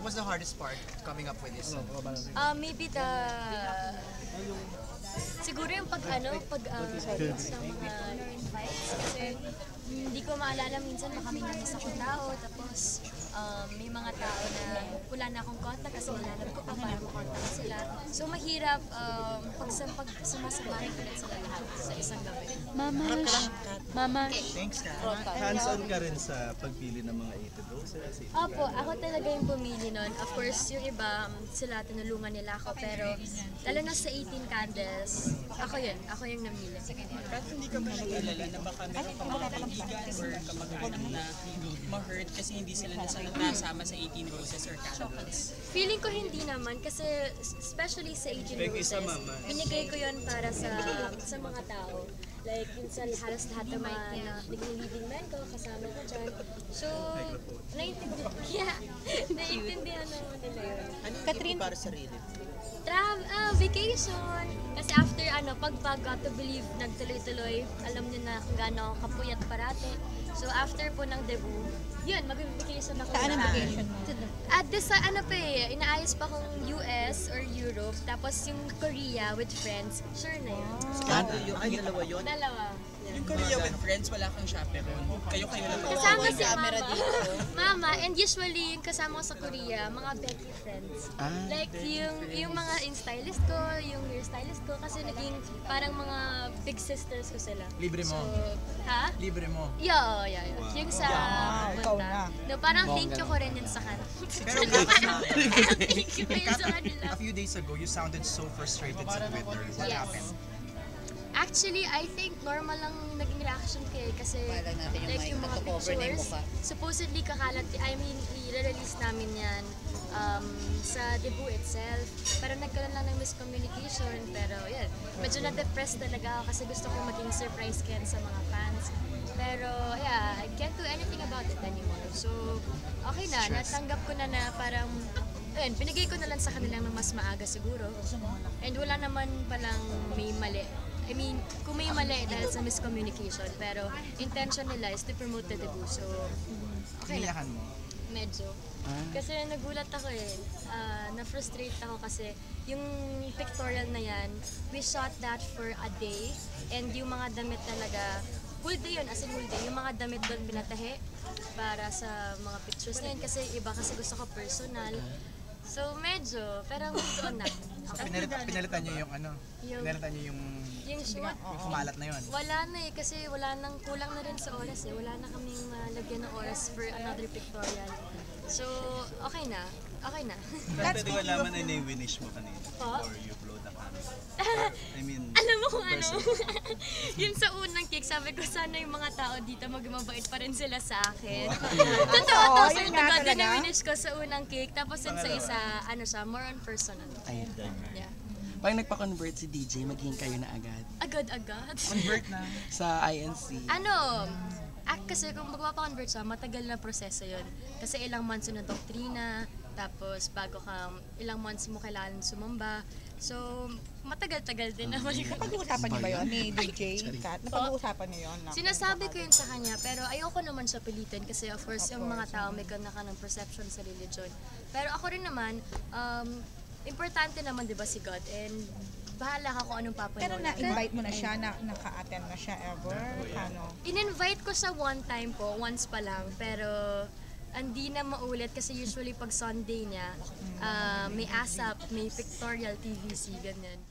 was the hardest part coming up with this song? Maybe siguro yung pag sa mga invites kasi hindi ko maalala minsan baka may namiss akong tao tapos may mga tao na wala na akong contact kasi nilalab ko pa para makontact sila. So mahirap pag sumasamahin ulit sila lahat sa isang gabi. Mama. Thanks, Kat. Hands-on ka rin sa pagpili ng mga 80 roses. Opo, ako talaga yung pumili nun. Of course, yung iba, sila tinulungan nila ako. Pero, lalo na sa 18 candles, ako yung namili. Kahit hindi ka ba nag-alala na baka meron kang mga kaibigan or kamag-anak na ma-hurt kasi hindi sila nasama sa 18 roses or candles? Feeling ko hindi naman kasi especially sa 18 roses, binigay ko yon para sa mga tao. Like, minsan halos lahat ng mga naging-leading men ko, kasama ko dyan. So, naiintindihan naman nila yun. Ano yung para sa sarili? Vacation. Kasi after pag Got to Believe, nagtuloy-tuloy, alam niyo na kung gaano ako kapuyat parate. So after po ng debut, yun, mag-vacation ako. Saan ang vacation mo? At this, inaayos pa kong US or Europe, tapos yung Korea with friends, sure na yun. Ay, dalawa yun? Dalawa. Yung Korea with friends, wala kang chaperone. Kayo-kayo lang. Kasama si mama, and usually yung kasama ko sa Korea, mga Becky friends. Like yung mga stylist ko, yung hairstylist ko, kasi naging parang mga big sisters ko sila. Libre mo? Ha? Libre mo? Yeah. Yung sa Punta. No, parang thank you ko rin yun sa kanila. Pero Thank you rin sa kanila. a few days ago, you sounded so frustrated sa Twitter. What happened? Actually, I think normal lang naging reaction ko kasi like yung mga pictures, supposedly kakalat, i-release namin yan sa debut itself. Pero nagkaroon lang ng miscommunication, pero yan, medyo na-depressed talaga ako kasi gusto ko maging surprise Ken sa mga fans. Pero yeah, I can't do anything about it anymore. So, okay na, natanggap ko na parang binigay ko na lang sa kanilang ng mas maaga siguro. And wala naman palang may mali. Kung may mali dahil sa miscommunication, pero intention nila is to promote the debut. So, okay na. Iniyakan mo? Medyo. Kasi nagulat ako na-frustrate ako kasi yung pictorial na yan, we shot that for a day, and yung mga damit talaga, whole day yun, as in whole day, yung mga damit doon pinatahi para sa mga pictures na yun, kasi iba kasi gusto ko personal. So medyo, pero doon na. Pinalitan nyo yung pinalitan nyo yung shoot. kumalat na yun? Wala na kasi wala nang, kulang na rin sa oras Wala na kaming malagyan ng oras for another pictorial. So, okay na. Pwede ko alaman na winish mo kanina before you blow the candle. Alam mo kung ano? Yun sa unang cake, sabi ko sana yung mga tao dito magmabait pa rin sila sa akin. Totoo to, so yung winish ko sa unang cake. Tapos yun sa isa, more on personal. Ayun. Yeah. Pag nagpa-convert si DJ, maging kayo na agad. Agad-agad. Convert na? Sa INC. Kasi kung magpapa-convert siya, matagal na proseso yun. Kasi ilang months yun na doktrina, tapos bago ilang months mo kailangan sumamba. So, matagal-tagal din naman yun. Napag-uusapan niyo ba yun ni DJ Kat? Napag-uusapan niyo yun? Sinasabi ko yun sa kanya, pero ayoko naman siya pilitin kasi of course yung mga tao may ganda ka ng perception sa religion. Pero ako rin naman, importante naman 'di ba si God, and bahala ka kung anong papanoorin. Pero na-invite mo na siya, naka-attend na siya ever? In-invite ko sa one time po, once pa lang, pero hindi na maulit kasi usually pag Sunday niya, may ASAP, may pictorial TVC, ganyan.